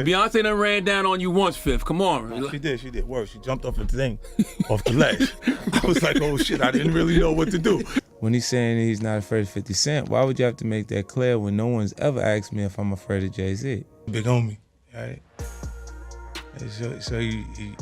Beyonce done ran down on you once, Fifth. Come on. She did worse. She jumped off the thing, off the ledge. I was like, oh shit, I didn't really know what to do. When he's saying he's not afraid of 50 Cent, why would you have to make that clear when no one's ever asked me if I'm afraid of Jay-Z? Big homie, right? So he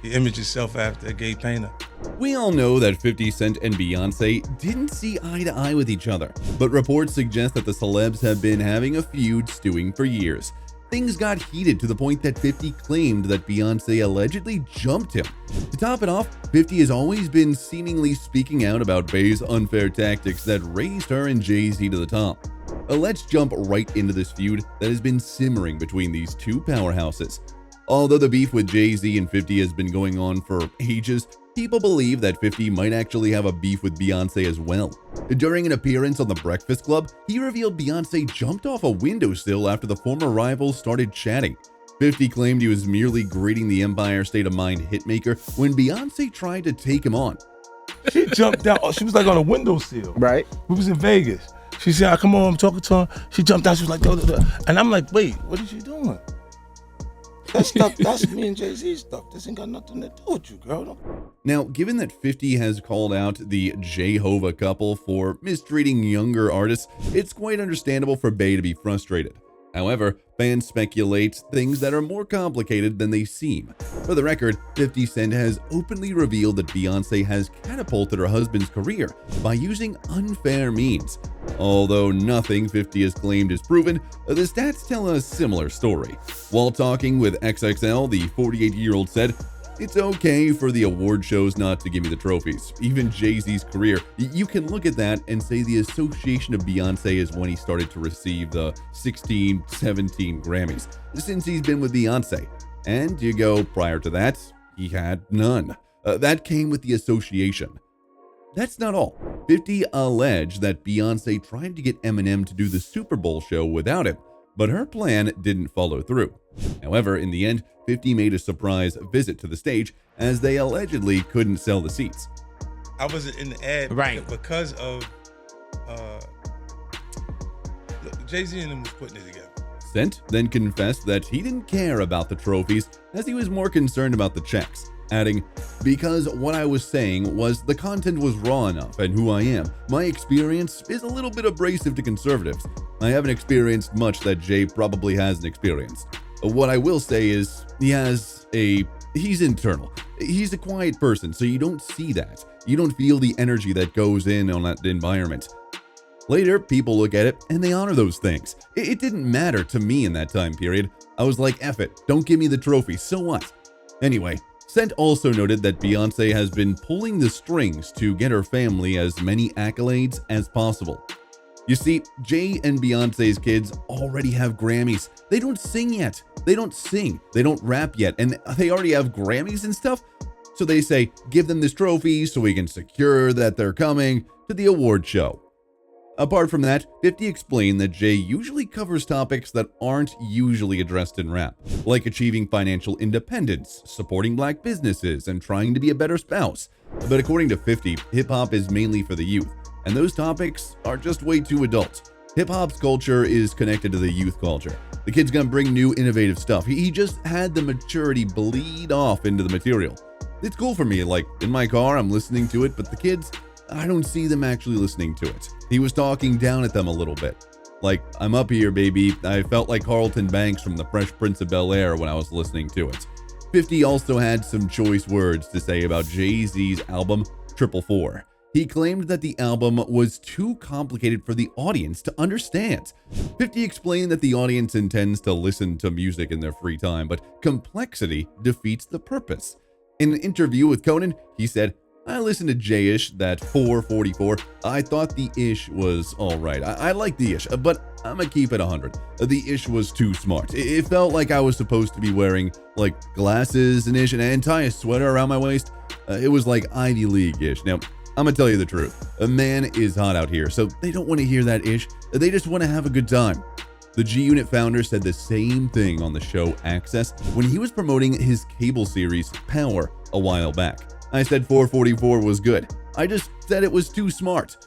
imaged himself after a gay painter. We all know that 50 Cent and Beyonce didn't see eye to eye with each other, but reports suggest that the celebs have been having a feud stewing for years. Things got heated to the point that 50 claimed that Beyonce allegedly jumped him. To top it off, 50 has always been seemingly speaking out about Bey's unfair tactics that raised her and Jay-Z to the top. Let's jump right into this feud that has been simmering between these two powerhouses. Although the beef with Jay-Z and 50 has been going on for ages, people believe that 50 might actually have a beef with Beyonce as well. During an appearance on The Breakfast Club, he revealed Beyonce jumped off a windowsill after the former rivals started chatting. 50 claimed he was merely greeting the Empire State of Mind hitmaker when Beyonce tried to take him on. She jumped down. She was like on a windowsill. Right. We was in Vegas. She said, "Come on, I'm talking to her." She jumped out. She was like, "Duh, duh, duh." And I'm like, "Wait, what is she doing?" That stuff, that's me and Jay-Z stuff. This ain't got nothing to do with you, girl. Now, given that 50 has called out the Jehovah couple for mistreating younger artists, it's quite understandable for Bey to be frustrated. However, fans speculate things that are more complicated than they seem. For the record, 50 Cent has openly revealed that Beyonce has catapulted her husband's career by using unfair means. Although nothing 50 has claimed is proven, the stats tell a similar story. While talking with XXL, the 48-year-old said, "It's okay for the award shows not to give me the trophies. Even Jay-Z's career, you can look at that and say the association of Beyonce is when he started to receive the 16, 17 Grammys, since he's been with Beyonce. And you go prior to that, he had none. That came with the association." That's not all. 50 alleged that Beyonce tried to get Eminem to do the Super Bowl show without him, but her plan didn't follow through. However, in the end, 50 made a surprise visit to the stage as they allegedly couldn't sell the seats. I wasn't in the ad because of Jay-Z and them was putting it together. Cent then confessed that he didn't care about the trophies as he was more concerned about the checks, adding, "Because what I was saying was the content was raw enough and who I am. My experience is a little bit abrasive to conservatives. I haven't experienced much that Jay probably hasn't experienced. What I will say is he's internal. He's a quiet person, so you don't see that. You don't feel the energy that goes in on that environment." Later, people look at it and they honor those things. It didn't matter to me in that time period. I was like, F it, don't give me the trophy, so what? Anyway, Cent also noted that Beyonce has been pulling the strings to get her family as many accolades as possible. You see, Jay and Beyonce's kids already have Grammys. They don't sing yet. They don't sing. They don't rap yet. And they already have Grammys and stuff. So they say, give them this trophy so we can secure that they're coming to the award show. Apart from that, 50 explained that Jay usually covers topics that aren't usually addressed in rap, like achieving financial independence, supporting black businesses, and trying to be a better spouse. But according to 50, hip-hop is mainly for the youth, and those topics are just way too adult. Hip-hop's culture is connected to the youth culture. The kid's gonna bring new innovative stuff. He just had the maturity bleed off into the material. It's cool for me, like in my car, I'm listening to it, but the kids, I don't see them actually listening to it. He was talking down at them a little bit. Like, I'm up here, baby. I felt like Carlton Banks from The Fresh Prince of Bel-Air when I was listening to it. 50 also had some choice words to say about Jay-Z's album, 444. He claimed that the album was too complicated for the audience to understand. 50 explained that the audience intends to listen to music in their free time, but complexity defeats the purpose. In an interview with Conan, he said, "I listened to Jay-ish, that 444. I thought the ish was alright. I like the ish, but I'm gonna keep it 100. The ish was too smart. It felt like I was supposed to be wearing, like, glasses and ish and tie a sweater around my waist. It was like Ivy League-ish. Now, I'm gonna tell you the truth. A man is hot out here, so they don't want to hear that ish. They just want to have a good time." The G-Unit founder said the same thing on the show Access when he was promoting his cable series Power a while back. "I said 444 was good. I just said it was too smart.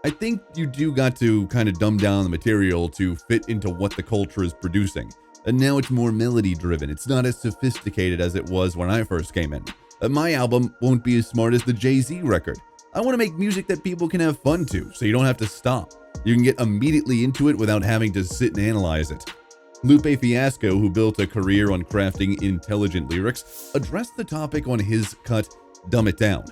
I think you do got to kind of dumb down the material to fit into what the culture is producing. And now it's more melody driven. It's not as sophisticated as it was when I first came in. My album won't be as smart as the Jay-Z record. I want to make music that people can have fun to, so you don't have to stop. You can get immediately into it without having to sit and analyze it. Lupe Fiasco, who built a career on crafting intelligent lyrics, addressed the topic on his cut, Dumb It Down.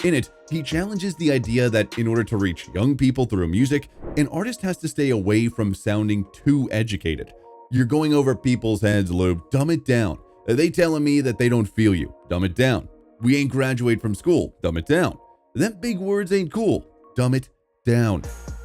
In it, he challenges the idea that in order to reach young people through music, an artist has to stay away from sounding too educated. You're going over people's heads, Lube. Dumb it down. They telling me that they don't feel you. Dumb it down. We ain't graduate from school. Dumb it down. Them big words ain't cool. Dumb it down.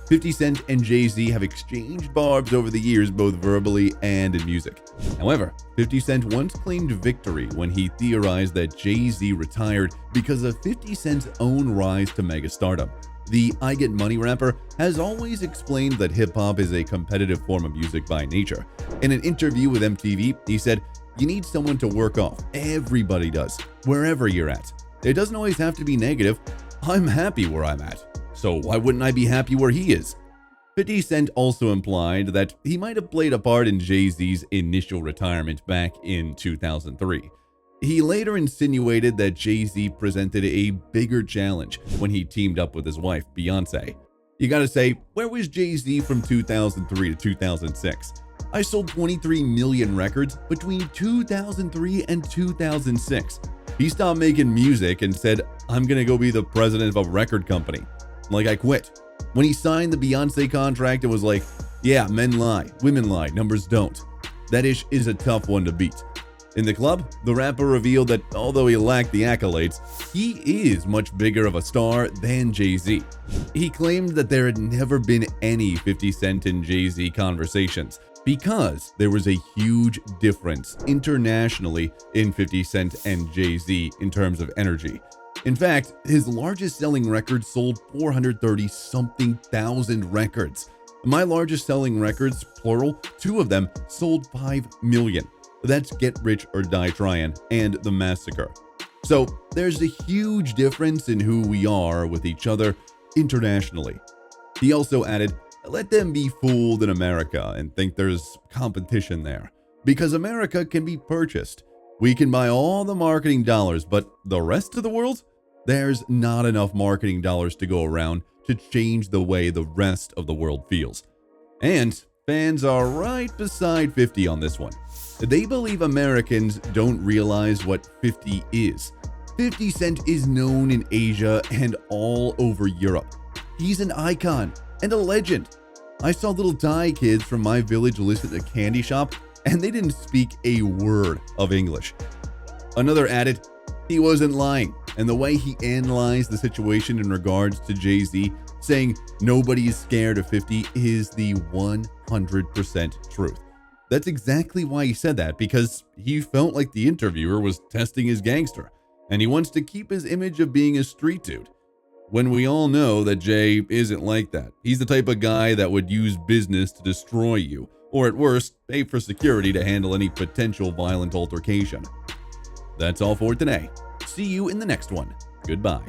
50 Cent and Jay-Z have exchanged barbs over the years, both verbally and in music. However, 50 Cent once claimed victory when he theorized that Jay-Z retired because of 50 Cent's own rise to megastardom. The I Get Money rapper has always explained that hip-hop is a competitive form of music by nature. In an interview with MTV, he said, "You need someone to work off. Everybody does, wherever you're at. It doesn't always have to be negative. I'm happy where I'm at. So why wouldn't I be happy where he is?" 50 Cent also implied that he might have played a part in Jay-Z's initial retirement back in 2003. He later insinuated that Jay-Z presented a bigger challenge when he teamed up with his wife, Beyonce. You gotta say, where was Jay-Z from 2003 to 2006? I sold 23 million records between 2003 and 2006. He stopped making music and said, "I'm gonna go be the president of a record company." Like, I quit. When he signed the Beyonce contract, it was like, yeah, men lie, women lie, numbers don't. That ish is a tough one to beat. In the club, the rapper revealed that although he lacked the accolades, he is much bigger of a star than Jay-Z. He claimed that there had never been any 50 Cent and Jay-Z conversations because there was a huge difference internationally in 50 Cent and Jay-Z in terms of energy. In fact, his largest selling record sold 430-something thousand records. My largest selling records, plural, 2 of them sold 5 million. That's Get Rich or Die Tryin' and The Massacre. So there's a huge difference in who we are with each other internationally. He also added, "Let them be fooled in America and think there's competition there. Because America can be purchased. We can buy all the marketing dollars, but the rest of the world? There's not enough marketing dollars to go around to change the way the rest of the world feels." And fans are right beside 50 on this one. They believe Americans don't realize what 50 is. 50 Cent is known in Asia and all over Europe. He's an icon and a legend. I saw little Thai kids from my village listen at a candy shop, and they didn't speak a word of English. Another added, he wasn't lying, and the way he analyzed the situation in regards to Jay-Z, saying nobody is scared of 50 is the 100% truth. That's exactly why he said that, because he felt like the interviewer was testing his gangster, and he wants to keep his image of being a street dude. When we all know that Jay isn't like that. He's the type of guy that would use business to destroy you, or at worst, pay for security to handle any potential violent altercation. That's all for today. See you in the next one. Goodbye.